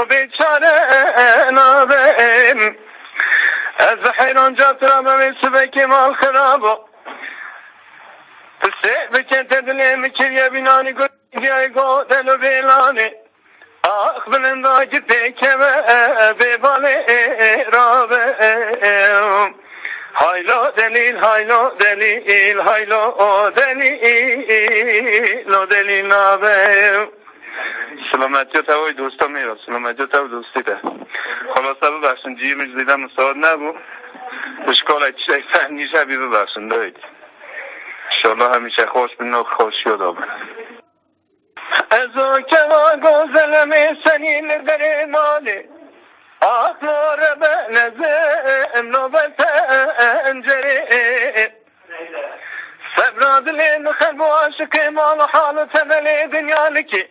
و بیچاره نابم از حیران جاترا به سبک مال خرابو سه بکن تدلیم کریه بینانی گویی گو دلو بیلانی آخ بلندا گیته کمه بیبالی رابم هایلو دلیل هایلو دلیل هایلو دلیل دلیل نابم سلامتی و توای دوستا میرا سلامتی و توای دوستی ده خلاصه ببخشن جیمش دیدم مستعد نبود اشکال چیزای فهمی شبی ببخشن دارید انشاءالله همیشه خوش بین و خوشی و دابن از او که ما گوزلم سنین در مالی آخر به نزم نوبت انجره سبراد لین خلب و عشق مال حال تملی دنیا لکی